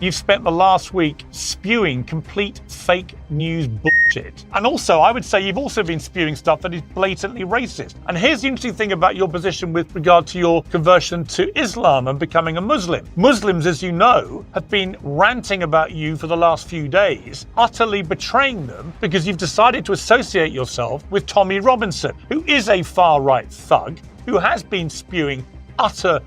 you've spent the last week spewing complete fake news bullshit. And also, I would say you've also been spewing stuff that is blatantly racist. And here's the interesting thing about your position with regard to your conversion to Islam and becoming a Muslim. Muslims, as you know, have been ranting about you for the last few days, utterly betraying them because you've decided to associate yourself with Tommy Robinson, who is a far-right thug, who has been spewing utter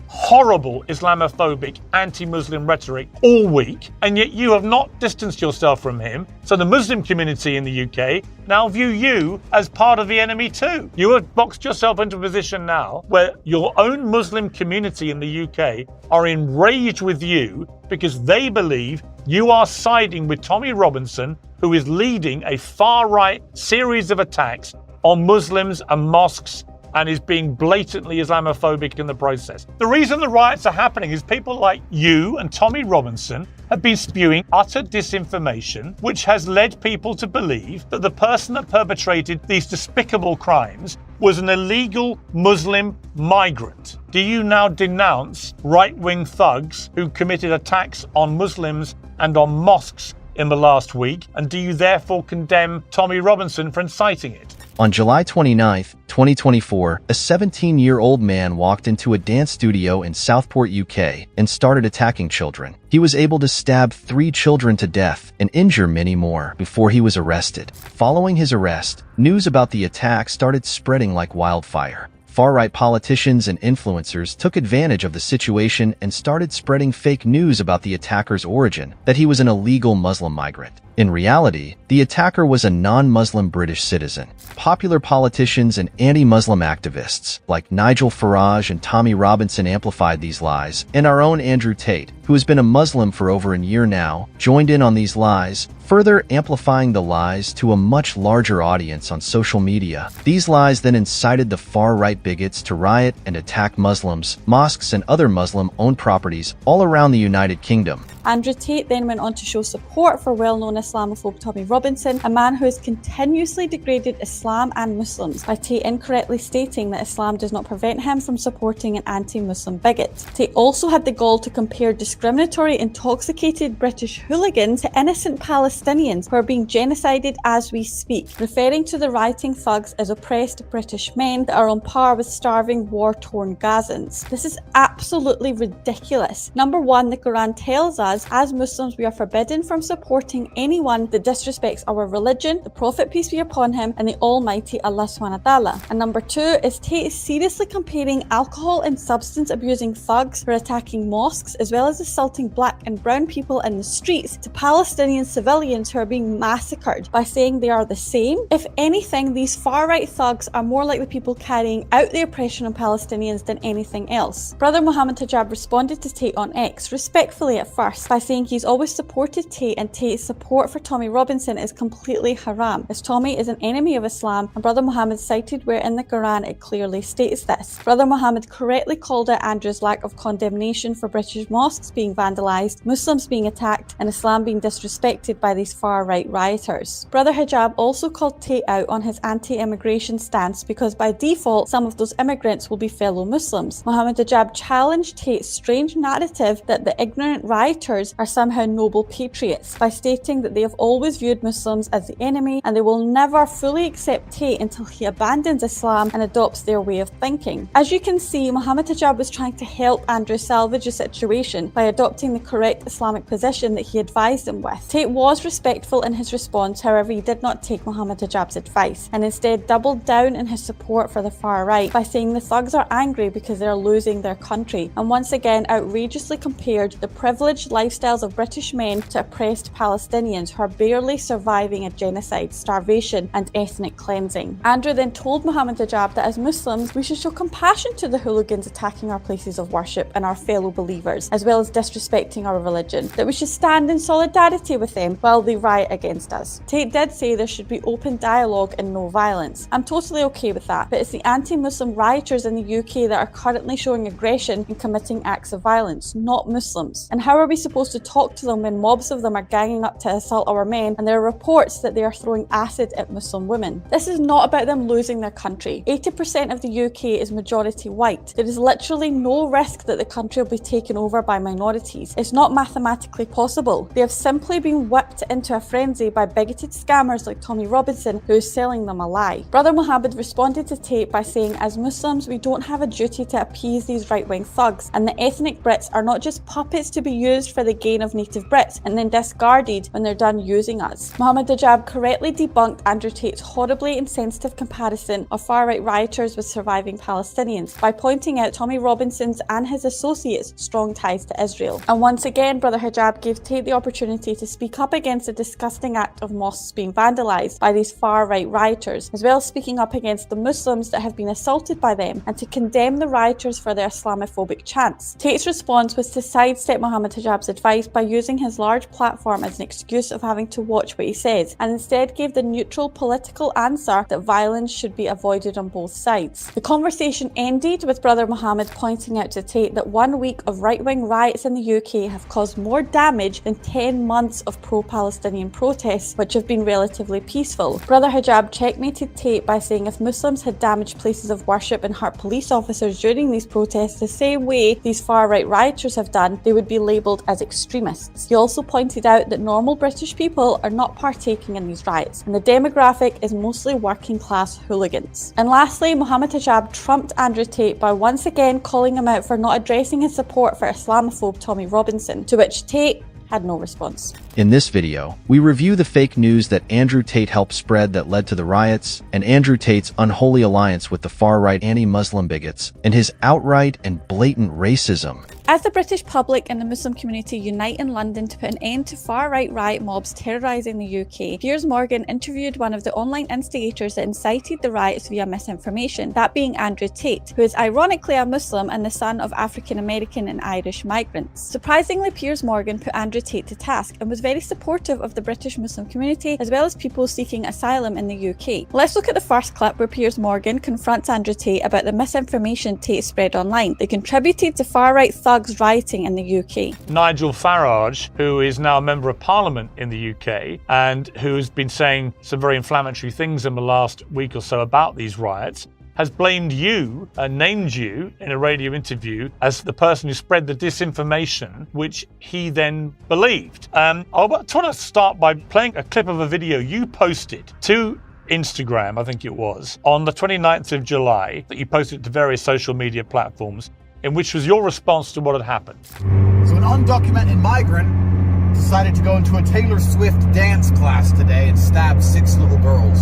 horrible Islamophobic anti-Muslim rhetoric all week, and yet you have not distanced yourself from him. So the Muslim community in the UK now view you as part of the enemy too. You have boxed yourself into a position now where your own Muslim community in the UK are enraged with you because they believe you are siding with Tommy Robinson, who is leading a far-right series of attacks on Muslims and mosques and is being blatantly Islamophobic in the process. The reason the riots are happening is people like you and Tommy Robinson have been spewing utter disinformation, which has led people to believe that the person that perpetrated these despicable crimes was an illegal Muslim migrant. Do you now denounce right-wing thugs who committed attacks on Muslims and on mosques in the last week? And do you therefore condemn Tommy Robinson for inciting it? On July 29, 2024, a 17-year-old man walked into a dance studio in Southport, UK, and started attacking children. He was able to stab 3 children to death and injure many more before he was arrested. Following his arrest, news about the attack started spreading like wildfire. Far-right politicians and influencers took advantage of the situation and started spreading fake news about the attacker's origin, that he was an illegal Muslim migrant. In reality, the attacker was a non-Muslim British citizen. Popular politicians and anti-Muslim activists like Nigel Farage and Tommy Robinson amplified these lies, and our own Andrew Tate, who has been a Muslim for over a year now, joined in on these lies, further amplifying the lies to a much larger audience on social media. These lies then incited the far-right bigots to riot and attack Muslims, mosques, and other Muslim-owned properties all around the United Kingdom. Andrew Tate then went on to show support for well-known Islamophobe Tommy Robinson, a man who has continuously degraded Islam and Muslims, by Tate incorrectly stating that Islam does not prevent him from supporting an anti-Muslim bigot. Tate also had the gall to compare discriminatory, intoxicated British hooligans to innocent Palestinians who are being genocided as we speak, referring to the rioting thugs as oppressed British men that are on par with starving, war-torn Gazans. This is absolutely ridiculous. Number one, the Quran tells us, as Muslims, we are forbidden from supporting anyone that disrespects our religion, the Prophet, peace be upon him, and the Almighty Allah subhanahu wa ta'ala. And number two is Tate seriously comparing alcohol and substance abusing thugs who are attacking mosques as well as assaulting black and brown people in the streets to Palestinian civilians who are being massacred by saying they are the same. If anything, these far-right thugs are more like the people carrying out the oppression on Palestinians than anything else. Brother Muhammad Hijab responded to Tate on X, respectfully at first, by saying he's always supported Tate and Tate's support for Tommy Robinson is completely haram, as Tommy is an enemy of Islam, and Brother Muhammad cited where in the Quran it clearly states this. Brother Muhammad correctly called out Andrew's lack of condemnation for British mosques being vandalised, Muslims being attacked, and Islam being disrespected by these far-right rioters. Brother Hijab also called Tate out on his anti-immigration stance because by default some of those immigrants will be fellow Muslims. Muhammad Hijab challenged Tate's strange narrative that the ignorant rioters are somehow noble patriots by stating that they have always viewed Muslims as the enemy and they will never fully accept Tate until he abandons Islam and adopts their way of thinking. As you can see, Muhammad Hijab was trying to help Andrew salvage the situation by adopting the correct Islamic position that he advised him with. Tate was respectful in his response, however he did not take Muhammad Hijab's advice and instead doubled down in his support for the far right by saying the thugs are angry because they are losing their country, and once again outrageously compared the privileged lifestyles of British men to oppressed Palestinians who are barely surviving a genocide, starvation and ethnic cleansing. Andrew then told Muhammad Hijab that as Muslims we should show compassion to the hooligans attacking our places of worship and our fellow believers, as well as disrespecting our religion, that we should stand in solidarity with them while they riot against us. Tate did say there should be open dialogue and no violence. I'm totally okay with that, but it's the anti-Muslim rioters in the UK that are currently showing aggression and committing acts of violence, not Muslims. And how are we supposed supposed to talk to them when mobs of them are ganging up to assault our men, and there are reports that they are throwing acid at Muslim women. This is not about them losing their country. 80% of the UK is majority white. There is literally no risk that the country will be taken over by minorities. It's not mathematically possible. They have simply been whipped into a frenzy by bigoted scammers like Tommy Robinson, who is selling them a lie. Brother Mohammed responded to Tate by saying, as Muslims, we don't have a duty to appease these right-wing thugs, and the ethnic Brits are not just puppets to be used for the gain of native Brits and then discarded when they're done using us. Mohammed Hijab correctly debunked Andrew Tate's horribly insensitive comparison of far-right rioters with surviving Palestinians by pointing out Tommy Robinson's and his associates' strong ties to Israel. And once again, Brother Hijab gave Tate the opportunity to speak up against the disgusting act of mosques being vandalised by these far-right rioters, as well as speaking up against the Muslims that have been assaulted by them, and to condemn the rioters for their Islamophobic chants. Tate's response was to sidestep Mohammed Hijab's advice by using his large platform as an excuse of having to watch what he says, and instead gave the neutral political answer that violence should be avoided on both sides. The conversation ended with Brother Mohammed pointing out to Tate that 1 week of right-wing riots in the UK have caused more damage than 10 months of pro-Palestinian protests, which have been relatively peaceful. Brother Hijab checkmated Tate by saying if Muslims had damaged places of worship and hurt police officers during these protests the same way these far-right rioters have done, they would be labelled as extremists. He also pointed out that normal British people are not partaking in these riots, and the demographic is mostly working class hooligans. And lastly, Mohammed Hijab trumped Andrew Tate by once again calling him out for not addressing his support for Islamophobe Tommy Robinson, to which Tate had no response. In this video, we review the fake news that Andrew Tate helped spread that led to the riots, and Andrew Tate's unholy alliance with the far-right anti-Muslim bigots, and his outright and blatant racism. As the British public and the Muslim community unite in London to put an end to far-right riot mobs terrorising the UK, Piers Morgan interviewed one of the online instigators that incited the riots via misinformation, that being Andrew Tate, who is ironically a Muslim and the son of African American and Irish migrants. Surprisingly, Piers Morgan put Andrew Tate to task and was very supportive of the British Muslim community as well as people seeking asylum in the UK. Let's look at the first clip where Piers Morgan confronts Andrew Tate about the misinformation Tate spread online that contributed to far-right thugs rioting in the UK. Nigel Farage, who is now a member of Parliament in the UK and who's been saying some very inflammatory things in the last week or so about these riots, has blamed you and named you in a radio interview as the person who spread the disinformation, which he then believed. I want to start by playing a clip of a video you posted to Instagram, I think it was, on the 29th of July, that you posted to various social media platforms, in which was your response to what had happened. So an undocumented migrant decided to go into a Taylor Swift dance class today and stab 6 little girls.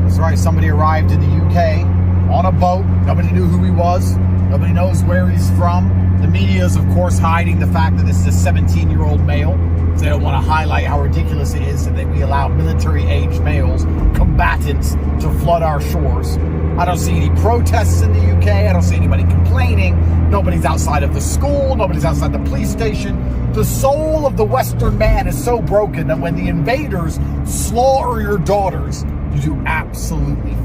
That's right, somebody arrived in the UK on a boat. Nobody knew who he was. Nobody knows where he's from. The media is, of course, hiding the fact that this is a 17-year-old male. They don't want to highlight how ridiculous it is that we allow military-aged males, combatants, to flood our shores. I don't see any protests in the UK. I don't see anybody complaining. Nobody's outside of the school. Nobody's outside the police station. The soul of the Western man is so broken that when the invaders slaughter your daughters, you do absolutely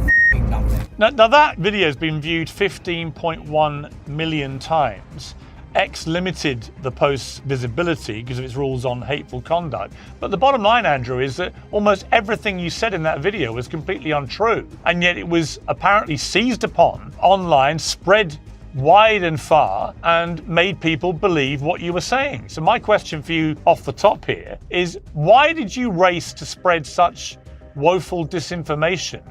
nothing. Now that video has been viewed 15.1 million times. X limited the post's visibility because of its rules on hateful conduct. But the bottom line, Andrew, is that almost everything you said in that video was completely untrue. And yet it was apparently seized upon online, spread wide and far, and made people believe what you were saying. So my question for you off the top here is, why did you race to spread such woeful disinformation,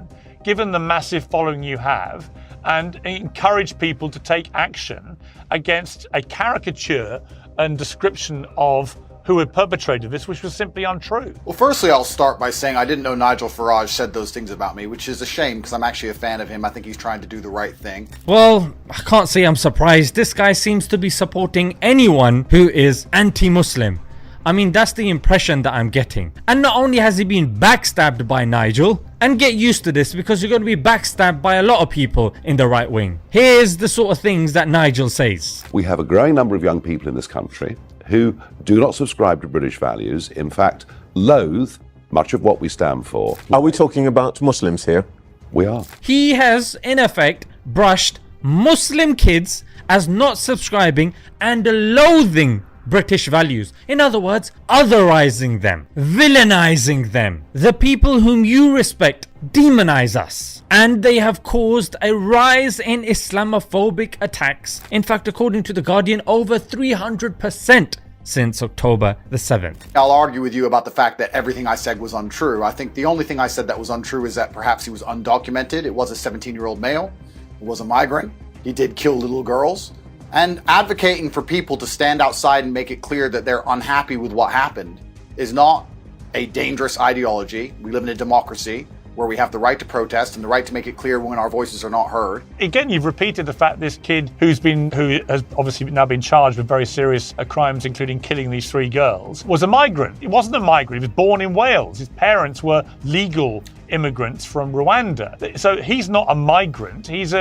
given the massive following you have, and encourage people to take action against a caricature and description of who had perpetrated this, which was simply untrue? Well, firstly, I'll start by saying I didn't know Nigel Farage said those things about me, which is a shame because I'm actually a fan of him. I think he's trying to do the right thing. Well, I can't say I'm surprised. This guy seems to be supporting anyone who is anti-Muslim. I mean, that's the impression that I'm getting. And not only has he been backstabbed by Nigel, and get used to this because you're going to be backstabbed by a lot of people in the right wing. Here's the sort of things that Nigel says. We have a growing number of young people in this country who do not subscribe to British values, in fact, loathe much of what we stand for. Are we talking about Muslims here? We are. He has, in effect, brushed Muslim kids as not subscribing and loathing British values. In other words, otherizing them, villainizing them. The people whom you respect demonize us. And they have caused a rise in Islamophobic attacks. In fact, according to The Guardian, over 300% since October the 7th. I'll argue with you about the fact that everything I said was untrue. I think the only thing I said that was untrue is that perhaps he was undocumented. It was a 17-year-old male. It was a migrant. He did kill little girls. And advocating for people to stand outside and make it clear that they're unhappy with what happened is not a dangerous ideology. We live in a democracy where we have the right to protest and the right to make it clear when our voices are not heard. Again, you've repeated the fact this kid who has obviously now been charged with very serious crimes, including killing these 3 girls, was a migrant. He wasn't a migrant. He was born in Wales. His parents were legal immigrants from Rwanda. So he's not a migrant. He's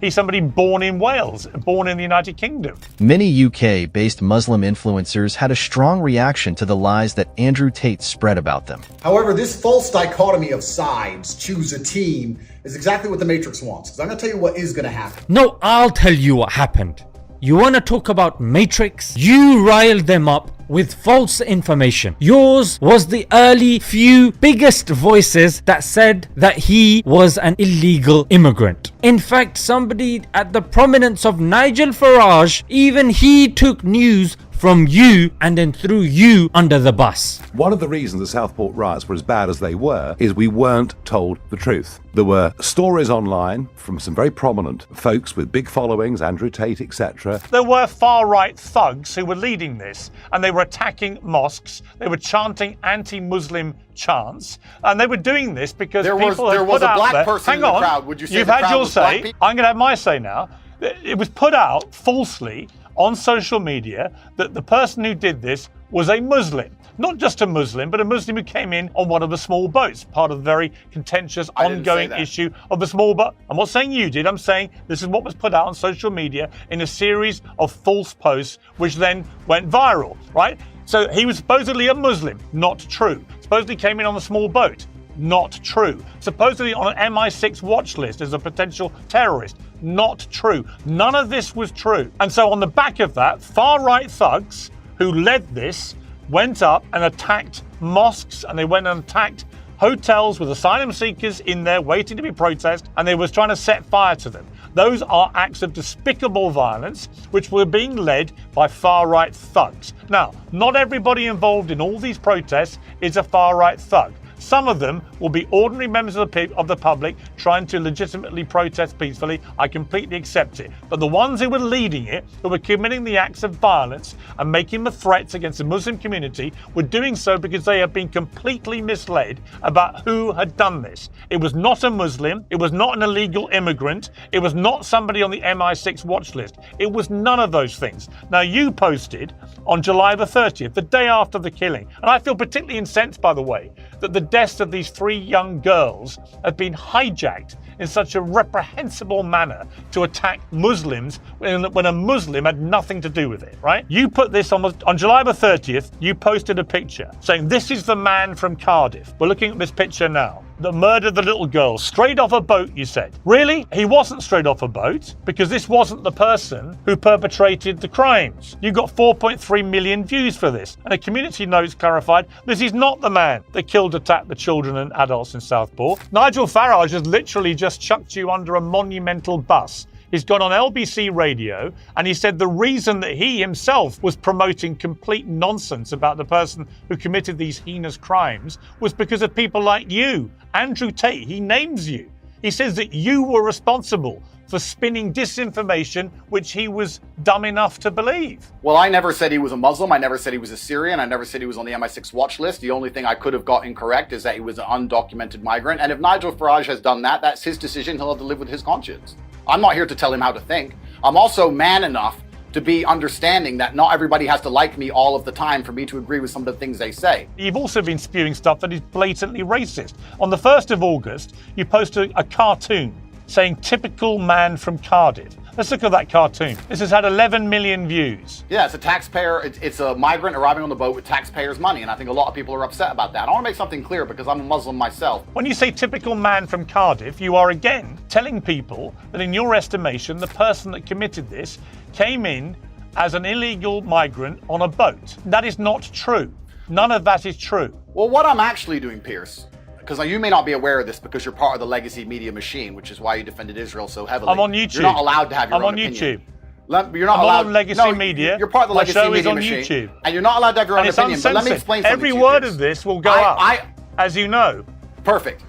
somebody born in Wales, born in the United Kingdom. Many UK-based Muslim influencers had a strong reaction to the lies that Andrew Tate spread about them. However, this false dichotomy of sides, choose a team, is exactly what the Matrix wants. Because I'm going to tell you what is going to happen. No, I'll tell you what happened. You want to talk about Matrix? You riled them up with false information. Yours was the early few biggest voices that said that he was an illegal immigrant. In fact, somebody at the prominence of Nigel Farage, even he took news from you and then threw you under the bus. One of the reasons the Southport riots were as bad as they were is we weren't told the truth. There were stories online from some very prominent folks with big followings, Andrew Tate, etc. There were far-right thugs who were leading this, and they were attacking mosques. They were chanting anti-Muslim chants, and they were doing this because There people was had a put out black there. person Hang in the on, crowd. Would you say you've the had crowd your was black say. people? I'm going to have my say now. It was put out falsely on social media that the person who did this was a Muslim. Not just a Muslim, but a Muslim who came in on one of the small boats, part of the very contentious, ongoing issue of the small boat. I'm not saying you did, I'm saying this is what was put out on social media in a series of false posts, which then went viral, right? So he was supposedly a Muslim, not true. Supposedly came in on a small boat, not true. Supposedly on an MI6 watch list as a potential terrorist, not true. None of this was true. And so on the back of that, far-right thugs who led this went up and attacked mosques, and they went and attacked hotels with asylum seekers in there waiting to be processed, and they was trying to set fire to them. Those are acts of despicable violence which were being led by far-right thugs. Now, not everybody involved in all these protests is a far-right thug. Some of them will be ordinary members of the public trying to legitimately protest peacefully. I completely accept it. But the ones who were leading it, who were committing the acts of violence and making the threats against the Muslim community, were doing so because they had been completely misled about who had done this. It was not a Muslim. It was not an illegal immigrant. It was not somebody on the MI6 watch list. It was none of those things. Now, you posted on July the 30th, the day after the killing, and I feel particularly incensed, by the way, that the deaths of these 3 young girls have been hijacked in such a reprehensible manner to attack Muslims when a Muslim had nothing to do with it, right? You put this on July the 30th, you posted a picture saying, this is the man from Cardiff. We're looking at this picture now. That murdered the little girl straight off a boat, you said. Really? He wasn't straight off a boat, because this wasn't the person who perpetrated the crimes. You got 4.3 million views for this, and a community notes clarified this is not the man that killed, attacked the children and adults in Southport. Nigel Farage has literally just chucked you under a monumental bus. He's gone on LBC radio and he said the reason that he himself was promoting complete nonsense about the person who committed these heinous crimes was because of people like you. Andrew Tate, he names you. He says that you were responsible for spinning disinformation, which he was dumb enough to believe. Well, I never said he was a Muslim. I never said he was a Syrian. I never said he was on the MI6 watch list. The only thing I could have got incorrect is that he was an undocumented migrant. And if Nigel Farage has done that, that's his decision. He'll have to live with his conscience. I'm not here to tell him how to think. I'm also man enough to be understanding that not everybody has to like me all of the time for me to agree with some of the things they say. You've also been spewing stuff that is blatantly racist. On the 1st of August, you posted a cartoon saying typical man from Cardiff. Let's look at that cartoon. This has had 11 million views. Yeah, it's a taxpayer, it's a migrant arriving on the boat with taxpayers' money, and I think a lot of people are upset about that. I want to make something clear because I'm a Muslim myself. When you say typical man from Cardiff, you are again telling people that in your estimation, the person that committed this came in as an illegal migrant on a boat. That is not true. None of that is true. Well, what I'm actually doing, Pierce, because you may not be aware of this because you're part of the legacy media machine, which is why you defended Israel so heavily. I'm on YouTube. You're not allowed to have your own opinion. YouTube. You're not allowed. On legacy media. You're part of the My legacy show media is on machine, YouTube. and you're not allowed to have your own And it's opinion. But let me uncensored. explain something Every to you, word Pierce. of this will go up, as you know. Perfect.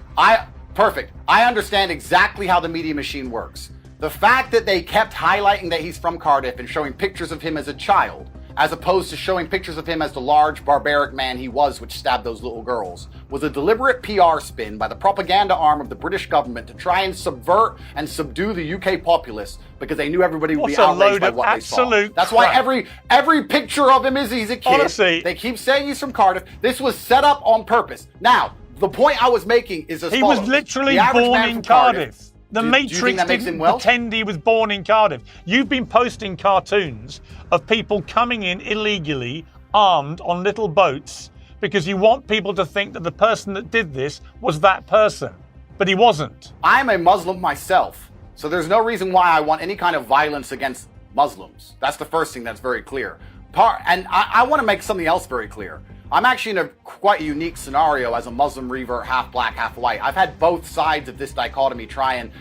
Perfect. I understand exactly how the media machine works. The fact that they kept highlighting that he's from Cardiff and showing pictures of him as a child, as opposed to showing pictures of him as the large, barbaric man he was, which stabbed those little girls, was a deliberate PR spin by the propaganda arm of the British government to try and subvert and subdue the UK populace because they knew everybody would be outraged by what they saw. That's why every picture of him is he's a kid. Honestly, they keep saying he's from Cardiff. This was set up on purpose. Now, the point I was making is as he follows. was literally The average born man in from Cardiff. The do you Matrix think that makes didn't him Welsh? pretend he was born in Cardiff. You've been posting cartoons of people coming in illegally, armed on little boats, because you want people to think that the person that did this was that person. But he wasn't. I'm a Muslim myself, so there's no reason why I want any kind of violence against Muslims. That's the first thing that's very clear. And I want to make something else very clear. I'm actually in a quite unique scenario as a Muslim revert, half black, half white. I've had both sides of this dichotomy try and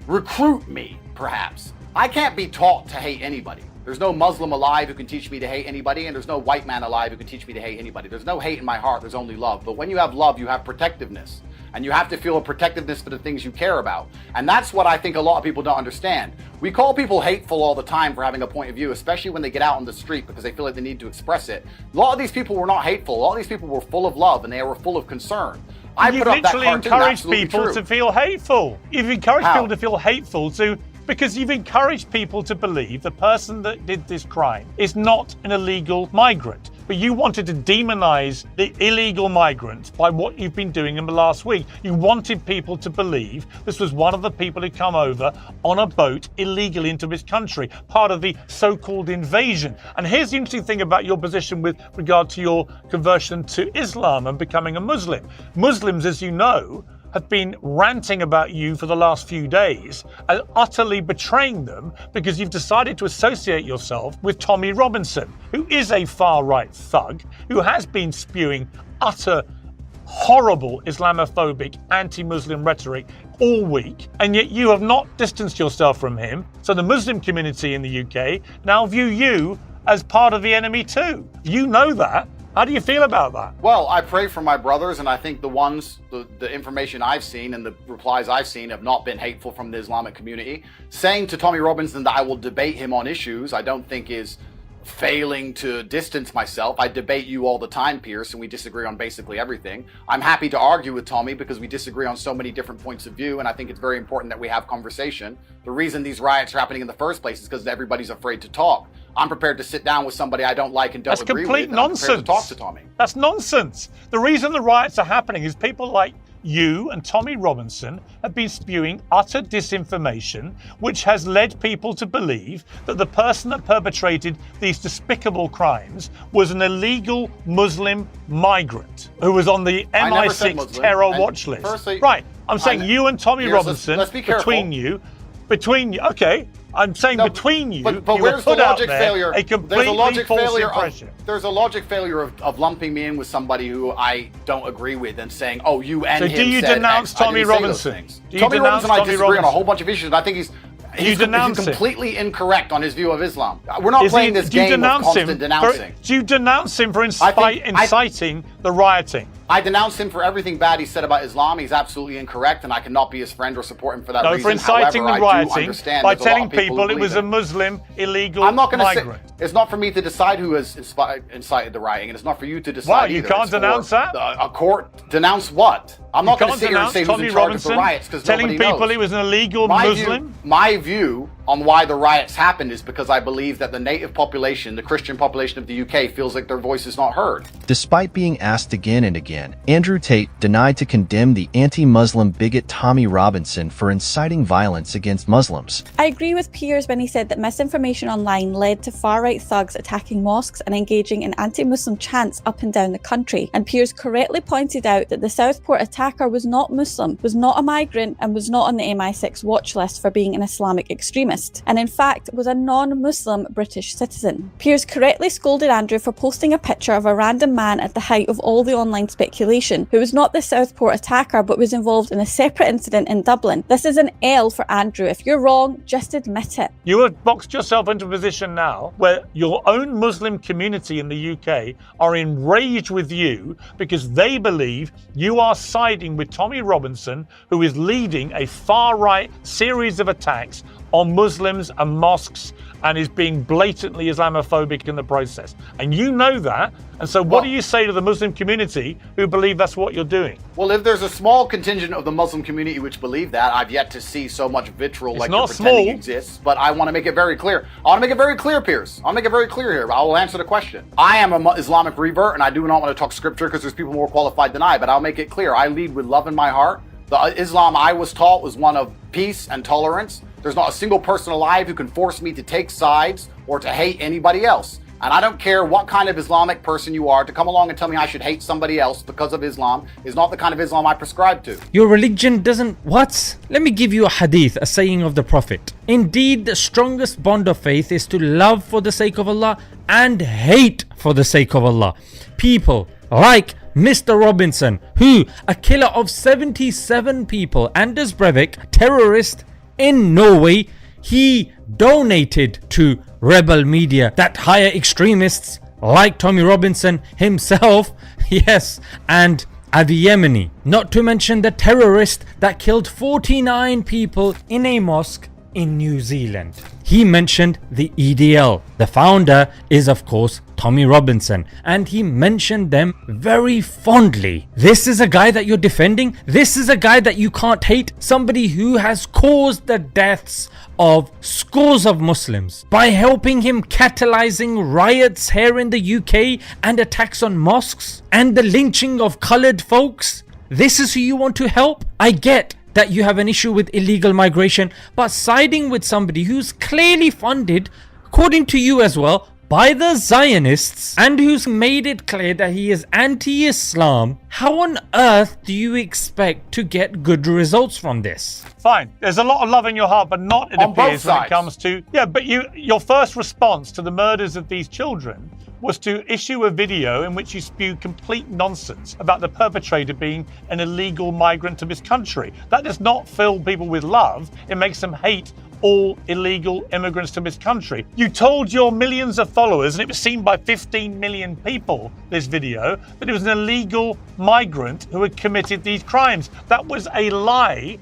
recruit me, perhaps. I can't be taught to hate anybody. There's no Muslim alive who can teach me to hate anybody, and there's no white man alive who can teach me to hate anybody. There's no hate in my heart, there's only love. But when you have love, you have protectiveness. And you have to feel a protectiveness for the things you care about. And that's what I think a lot of people don't understand. We call people hateful all the time for having a point of view, especially when they get out on the street because they feel like they need to express it. A lot of these people were not hateful. A lot of these people were full of love and they were full of concern. You've literally encouraged people to feel hateful. You've encouraged people to feel hateful because you've encouraged people to believe the person that did this crime is not an illegal migrant. But you wanted to demonize the illegal migrants by what you've been doing in the last week. You wanted people to believe this was one of the people who come over on a boat illegally into this country, part of the so-called invasion. And here's the interesting thing about your position with regard to your conversion to Islam and becoming a Muslim. Muslims, as you know, have been ranting about you for the last few days and utterly betraying them because you've decided to associate yourself with Tommy Robinson, who is a far-right thug, who has been spewing utter horrible Islamophobic anti-Muslim rhetoric all week, and yet you have not distanced yourself from him. So the Muslim community in the UK now view you as part of the enemy too. You know that. How do you feel about that? Well, I pray for my brothers, and I think the information I've seen and the replies I've seen have not been hateful from the Islamic community. Saying to Tommy Robinson that I will debate him on issues, I don't think is failing to distance myself. I debate you all the time, Pierce, and we disagree on basically everything. I'm happy to argue with Tommy because we disagree on so many different points of view, and I think it's very important that we have conversation. The reason these riots are happening in the first place is because everybody's afraid to talk. I'm prepared to sit down with somebody I don't like and don't agree with. That's complete nonsense. I'm prepared to talk to Tommy. That's nonsense. The reason the riots are happening is people like you and Tommy Robinson have been spewing utter disinformation, which has led people to believe that the person that perpetrated these despicable crimes was an illegal Muslim migrant who was on the MI6 terror watch list. Firstly, right. I'm saying you and Tommy Robinson, let's be careful. between you, okay. I'm saying between you, but you where's the put out logic there failure? a completely false impression. There's a logic failure of lumping me in with somebody who I don't agree with and saying, "Oh, you and him." So do you denounce Tommy Robinson? Tommy Robinson and I disagree on a whole bunch of issues. And I think he's denounce completely incorrect on his view of Islam. We're not playing this game of constant denouncing. Do you denounce him for inciting the rioting? I denounce him for everything bad he said about Islam. He's absolutely incorrect, and I cannot be his friend or support him for that reason. For inciting the rioting by telling people it was a it. Muslim illegal I'm not going to migrant. say it's not for me to decide who has incited the rioting, and it's not for you to decide. Well, you either. can't denounce that. A court denounce what? I'm not going to sit here and say who's in charge of the riots because nobody knows. Telling people he was an illegal Muslim. My view on why the riots happened is because I believe that the native population, the Christian population of the UK, feels like their voice is not heard. Despite being asked again and again, Andrew Tate denied to condemn the anti-Muslim bigot Tommy Robinson for inciting violence against Muslims. I agree with Piers when he said that misinformation online led to far-right thugs attacking mosques and engaging in anti-Muslim chants up and down the country. And Piers correctly pointed out that the Southport attacker was not Muslim, was not a migrant, and was not on the MI6 watch list for being an Islamic extremist. extremist, and in fact was a non-Muslim British citizen. Piers correctly scolded Andrew for posting a picture of a random man at the height of all the online speculation, who was not the Southport attacker but was involved in a separate incident in Dublin. This is an L for Andrew. If you're wrong, just admit it. You have boxed yourself into a position now where your own Muslim community in the UK are enraged with you because they believe you are siding with Tommy Robinson, who is leading a far-right series of attacks on Muslims and mosques and is being blatantly Islamophobic in the process. And you know that. And so what do you say to the Muslim community who believe that's what you're doing? Well, if there's a small contingent of the Muslim community which believe that, I've yet to see so much vitriol like you're pretending exists. But I want to make it very clear. I want to make it very clear, Piers. I'll make it very clear here. I will answer the question. I am an Islamic revert, and I do not want to talk scripture because there's people more qualified than I, but I'll make it clear. I lead with love in my heart. The Islam I was taught was one of peace and tolerance. There's not a single person alive who can force me to take sides or to hate anybody else. And I don't care what kind of Islamic person you are, to come along and tell me I should hate somebody else because of Islam is not the kind of Islam I prescribe to. Your religion doesn't... What? Let me give you a hadith, a saying of the Prophet. Indeed, the strongest bond of faith is to love for the sake of Allah and hate for the sake of Allah. People like Mr. Robinson, who, a killer of 77 people, Anders Breivik, terrorist in Norway, he donated to rebel media that hire extremists like Tommy Robinson himself, yes, and Avi Yemeni. Not to mention the terrorist that killed 49 people in a mosque in New Zealand. He mentioned the EDL. The founder is, of course, Tommy Robinson, and he mentioned them very fondly. This is a guy that you're defending? This is a guy that you can't hate? Somebody who has caused the deaths of scores of Muslims by helping him catalyzing riots here in the UK and attacks on mosques and the lynching of coloured folks? This is who you want to help? I get that you have an issue with illegal migration, but siding with somebody who's clearly funded, according to you as well, by the Zionists, and who's made it clear that he is anti-Islam, how on earth do you expect to get good results from this? Fine, there's a lot of love in your heart, but not, it On both appears, when it sides. comes to... Yeah, but your first response to the murders of these children was to issue a video in which you spew complete nonsense about the perpetrator being an illegal migrant to this country. That does not fill people with love. It makes them hate all illegal immigrants to this country. You told your millions of followers, and it was seen by 15 million people, this video, that it was an illegal migrant who had committed these crimes. That was a lie.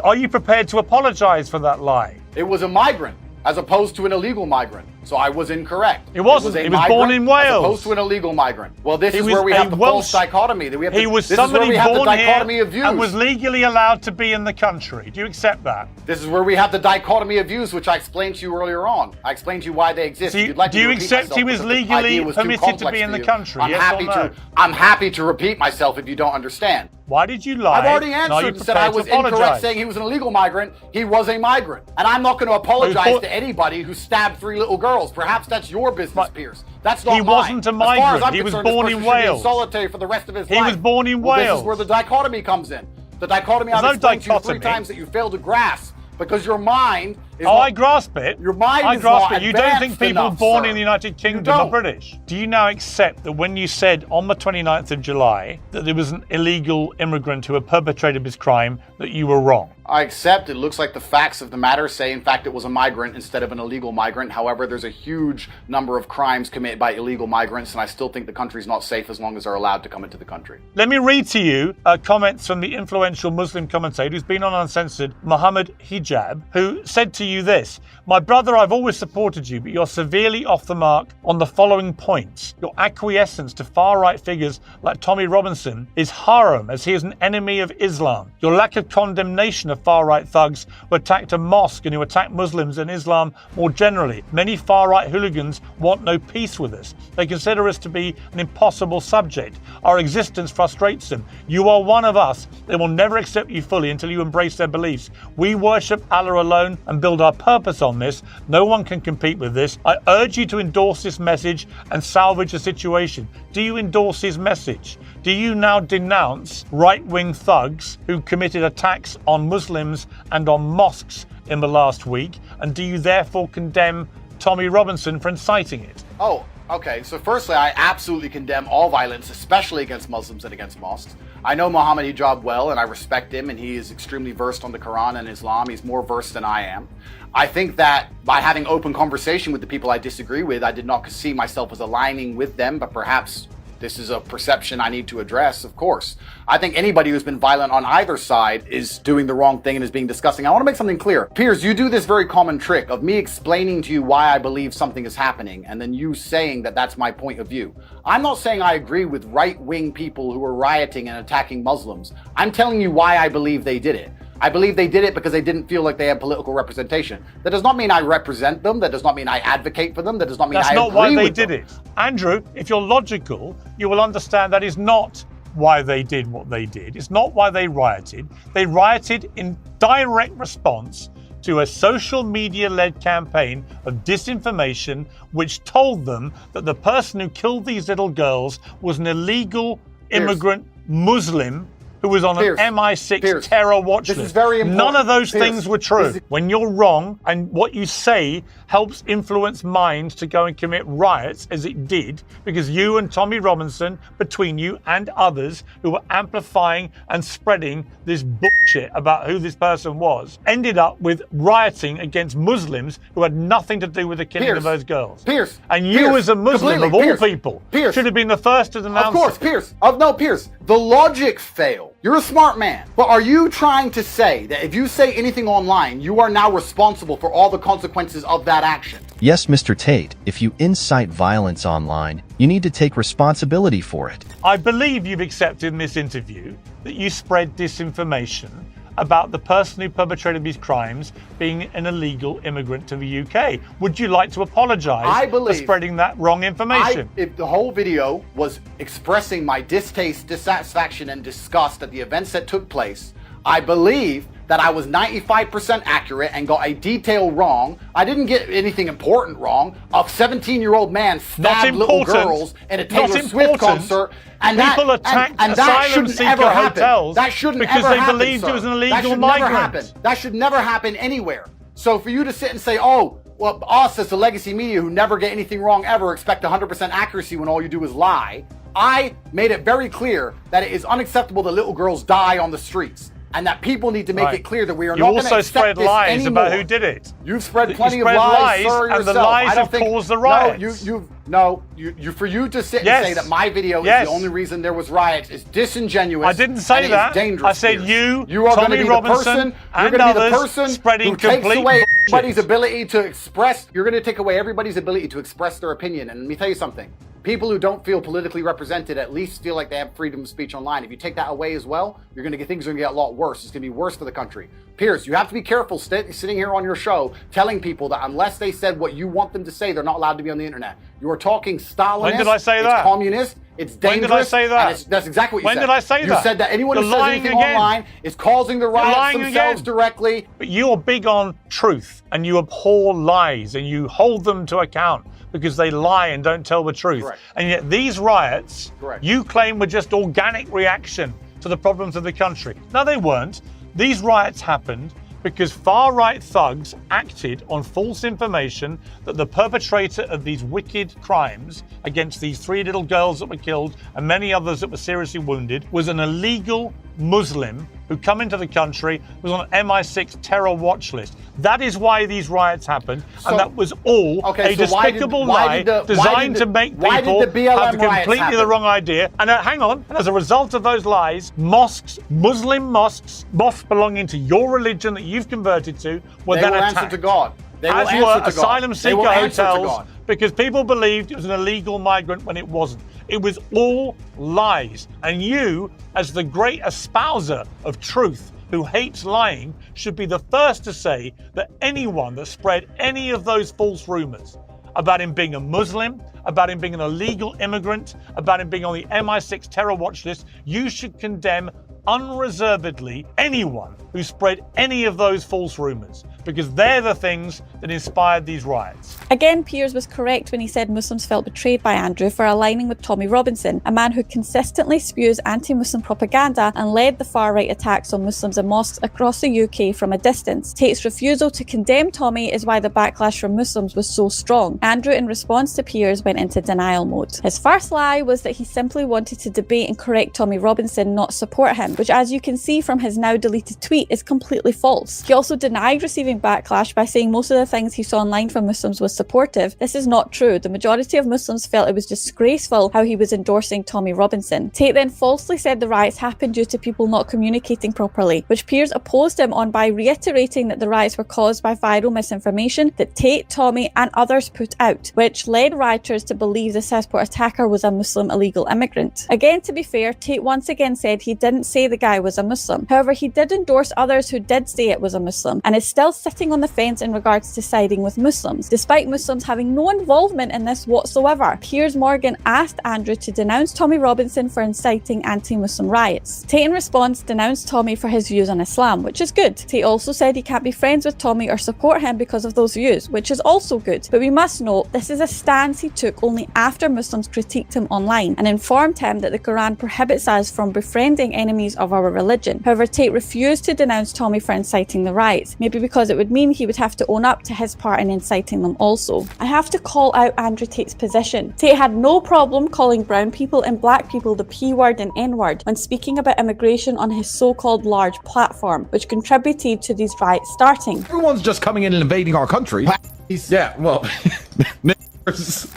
Are you prepared to apologize for that lie? It was a migrant as opposed to an illegal migrant. So I was incorrect. It wasn't. a He was born in migrant As Wales. opposed to an illegal migrant. Well, this He is was where we a have the Welsh- false dichotomy. That we have He was this is where somebody we have the born dichotomy here of views. and was legally allowed to be in the country. Do you accept that? This is where we have the dichotomy of views, which I explained to you earlier on. I explained to you why they exist. So If you'd like do me you to repeat accept myself he was because the legally idea was too permitted to complex be in the you, country? I'm Yes happy or no? I'm happy to repeat myself if you don't understand. Why did you lie? I've already And are you answered and said I prepared was to apologize? incorrect saying he was an illegal migrant. He was a migrant. And I'm not going to apologize Before- to anybody who stabbed 3 little girls. Perhaps that's your business, Piers. That's not He mine. wasn't a As far as migrant. I'm He was concerned, this born person in should be Wales. solitary for the rest of his He life. was born in Well, This Wales. is where the dichotomy comes in. The dichotomy There's I've no explained to you 3 dichotomy. times that you failed to grasp because your mind is Oh, not, I grasp it. Your mind I is grasp not it. You don't think advanced people enough, born sir. in the United Kingdom don't. are British? Do you now accept that when you said on the 29th of July that there was an illegal immigrant who had perpetrated this crime, that you were wrong? I accept it looks like the facts of the matter say, in fact, it was a migrant instead of an illegal migrant. However, there's a huge number of crimes committed by illegal migrants, and I still think the country's not safe as long as they're allowed to come into the country. Let me read to you comments from the influential Muslim commentator who's been on Uncensored, Muhammad Hijab, who said to you this: "My brother, I've always supported you, but you're severely off the mark on the following points. Your acquiescence to far-right figures like Tommy Robinson is haram, as he is an enemy of Islam. Your lack of condemnation of far-right thugs who attacked a mosque and who attack Muslims and Islam more generally. Many far-right hooligans want no peace with us. They consider us to be an impossible subject. Our existence frustrates them. You are one of us. They will never accept you fully until you embrace their beliefs. We worship Allah alone and build build our purpose on this. No one can compete with this. I urge you to endorse this message and salvage the situation. Do you endorse his message? Do you now denounce right-wing thugs who committed attacks on Muslims and on mosques in the last week? And do you therefore condemn Tommy Robinson for inciting it? Oh, okay. So firstly, I absolutely condemn all violence, especially against Muslims and against mosques. I know Mohammed Hijab well, and I respect him, and he is extremely versed on the Quran and Islam. He's more versed than I am. I think that by having open conversation with the people I disagree with, I did not see myself as aligning with them, but perhaps this is a perception I need to address, of course. I think anybody who's been violent on either side is doing the wrong thing and is being disgusting. I want to make something clear. Piers, you do this very common trick of me explaining to you why I believe something is happening and then you saying that that's my point of view. I'm not saying I agree with right-wing people who are rioting and attacking Muslims. I'm telling you why I believe they did it. I believe they did it because they didn't feel like they had political representation. That does not mean I represent them. That does not mean I advocate for them. That does not mean I agree with them. That's not why they did it. Andrew, if you're logical, you will understand that is not why they did what they did. It's not why they rioted. They rioted in direct response to a social media-led campaign of disinformation which told them that the person who killed these little girls was an illegal immigrant Muslim who was on an MI6 terror watch list. This is very important. None of those things were true. When you're wrong and what you say helps influence minds to go and commit riots, as it did, because you and Tommy Robinson, between you and others who were amplifying and spreading this bullshit about who this person was, ended up with rioting against Muslims who had nothing to do with the killing of those girls. And you as a Muslim, of all people, should have been the first to denounce it. Of course, Piers. No, Piers. The logic failed. You're a smart man. But are you trying to say that if you say anything online, you are now responsible for all the consequences of that action? Yes, Mr. Tate, if you incite violence online, you need to take responsibility for it. I believe you've accepted in this interview that you spread disinformation about the person who perpetrated these crimes being an illegal immigrant to the UK. Would you like to apologize for spreading that wrong information? If the whole video was expressing my distaste, dissatisfaction, and disgust at the events that took place, I believe that I was 95% accurate and got a detail wrong. I didn't get anything important wrong. A 17-year-old man stabbed little girls in a Taylor Swift concert. And people attacked asylum seeker hotels because they believed it was an illegal migrant. That should never happen anywhere. So for you to sit and say, oh, well, us as the legacy media who never get anything wrong ever expect 100% accuracy when all you do is lie. I made it very clear that it is unacceptable that little girls die on the streets. And that people need to make it clear that we are not going to accept this anymore. You also spread lies about who did it. You've spread plenty of lies, sir, yourself. And the lies have caused the riots. For you to sit and say that my video is the only reason there was riots is disingenuous. I didn't say that. Dangerous. I said you are Tommy going to be Robinson, the person spreading who takes away bullshit. everybody's ability to express. You're going to take away everybody's ability to express their opinion. And let me tell you something. People who don't feel politically represented at least feel like they have freedom of speech online. If you take that away as well, you're going to get things are going to get a lot worse. It's going to be worse for the country. Piers, you have to be careful sitting here on your show telling people that unless they said what you want them to say, they're not allowed to be on the internet. You are talking Stalinist. When did I say that? It's communist. It's dangerous. When did I say that? That's exactly what you said. When did I say that? You said that anyone who says anything online is causing the riots themselves directly. But you're big on truth and you abhor lies and you hold them to account because they lie and don't tell the truth. Correct. And yet these riots, you claim were just organic reaction to the problems of the country. No, they weren't. These riots happened because far-right thugs acted on false information that the perpetrator of these wicked crimes against these 3 little girls that were killed and many others that were seriously wounded was an illegal Muslim who come into the country, was on an MI6 terror watch list. That is why these riots happened, and that was all a despicable lie designed to make people have completely the wrong idea. And hang on, and as a result of those lies, mosques, Muslim mosques belonging to your religion that you've converted to, were then attacked. Answer to God. As were asylum seeker hotels, because people believed it was an illegal migrant when it wasn't. It was all lies. And you, as the great espouser of truth who hates lying, should be the first to say that anyone that spread any of those false rumors about him being a Muslim, about him being an illegal immigrant, about him being on the MI6 terror watch list, you should condemn unreservedly anyone who spread any of those false rumors, because they're the things that inspired these riots. Again, Piers was correct when he said Muslims felt betrayed by Andrew for aligning with Tommy Robinson, a man who consistently spews anti-Muslim propaganda and led the far-right attacks on Muslims in mosques across the UK from a distance. Tate's refusal to condemn Tommy is why the backlash from Muslims was so strong. Andrew, in response to Piers, went into denial mode. His first lie was that he simply wanted to debate and correct Tommy Robinson, not support him, which, as you can see from his now deleted tweet, is completely false. He also denied receiving backlash by saying most of the things he saw online from Muslims was supportive. This is not true. The majority of Muslims felt it was disgraceful how he was endorsing Tommy Robinson. Tate then falsely said the riots happened due to people not communicating properly, which Piers opposed him on by reiterating that the riots were caused by viral misinformation that Tate, Tommy and others put out, which led rioters to believe the Southport attacker was a Muslim illegal immigrant. Again, to be fair, Tate once again said he didn't say the guy was a Muslim. However, he did endorse others who did say it was a Muslim and is still sitting on the fence in regards to siding with Muslims, despite Muslims having no involvement in this whatsoever. Piers Morgan asked Andrew to denounce Tommy Robinson for inciting anti-Muslim riots. Tate in response denounced Tommy for his views on Islam, which is good. Tate also said he can't be friends with Tommy or support him because of those views, which is also good. But we must note, this is a stance he took only after Muslims critiqued him online and informed him that the Quran prohibits us from befriending enemies of our religion. However, Tate refused to denounce Tommy for inciting the riots, maybe because it would mean he would have to own up to his part in inciting them also. I have to call out Andrew Tate's position. Tate had no problem calling brown people and black people the P word and N word when speaking about immigration on his so-called large platform, which contributed to these riots starting. Everyone's just coming in and invading our country. Yeah, well...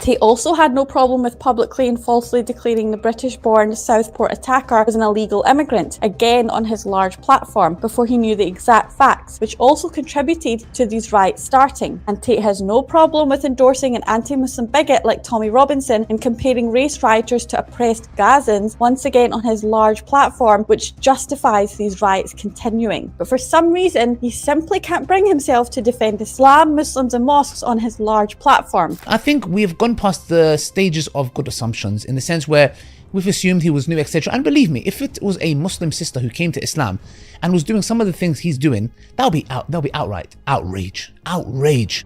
Tate also had no problem with publicly and falsely declaring the British-born Southport attacker as an illegal immigrant, again on his large platform, before he knew the exact facts, which also contributed to these riots starting. And Tate has no problem with endorsing an anti-Muslim bigot like Tommy Robinson and comparing race rioters to oppressed Gazans, once again on his large platform, which justifies these riots continuing. But for some reason, he simply can't bring himself to defend Islam, Muslims and mosques on his large platform. I think we've gone past the stages of good assumptions in the sense where we've assumed he was new, etc. And believe me, if it was a Muslim sister who came to Islam and was doing some of the things he's doing, that'll be outright outrage.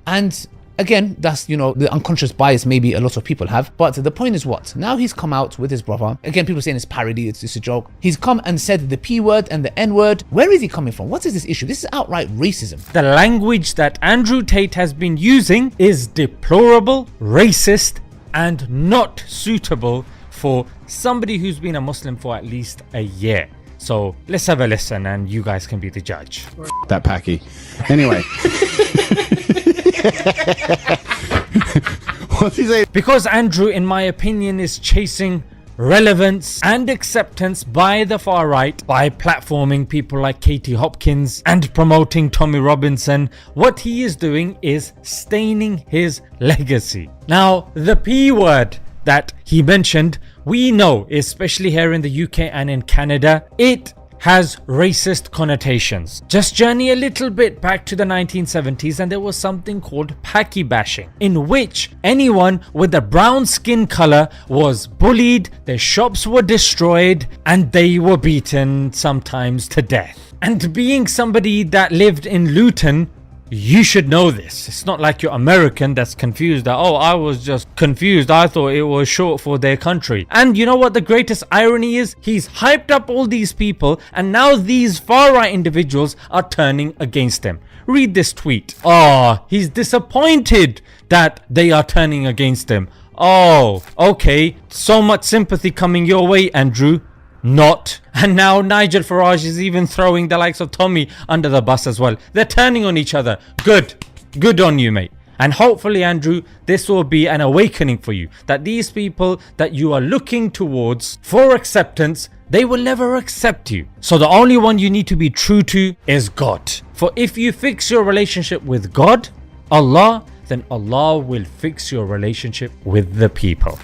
And again, that's, you know, the unconscious bias maybe a lot of people have. But the point is what? Now he's come out with his brother. Again, people saying it's parody, it's a joke. He's come and said the P word and the N word. Where is he coming from? What is this issue? This is outright racism. The language that Andrew Tate has been using is deplorable, racist, and not suitable for somebody who's been a Muslim for at least a year. So let's have a listen and you guys can be the judge. That Packy. Anyway. What's he saying? Because Andrew, in my opinion, is chasing relevance and acceptance by the far right by platforming people like Katie Hopkins and promoting Tommy Robinson. What he is doing is staining his legacy. Now, the P word that he mentioned, we know, especially here in the UK and in Canada, it has racist connotations. Just journey a little bit back to the 1970s and there was something called Paki bashing, in which anyone with a brown skin color was bullied, their shops were destroyed, and they were beaten, sometimes to death. And being somebody that lived in Luton, you should know this. It's not like you're American that's confused that, oh, I was just confused, I thought it was short for their country. And you know what the greatest irony is? He's hyped up all these people and now these far right individuals are turning against him. Read this tweet. Oh, he's disappointed that they are turning against him. Oh, okay, so much sympathy coming your way, Andrew. Not. And now Nigel Farage is even throwing the likes of Tommy under the bus as well. They're turning on each other. Good on you, mate. And hopefully, Andrew, this will be an awakening for you, that these people that you are looking towards for acceptance, they will never accept you. So the only one you need to be true to is God. For if you fix your relationship with God, Allah, then Allah will fix your relationship with the people.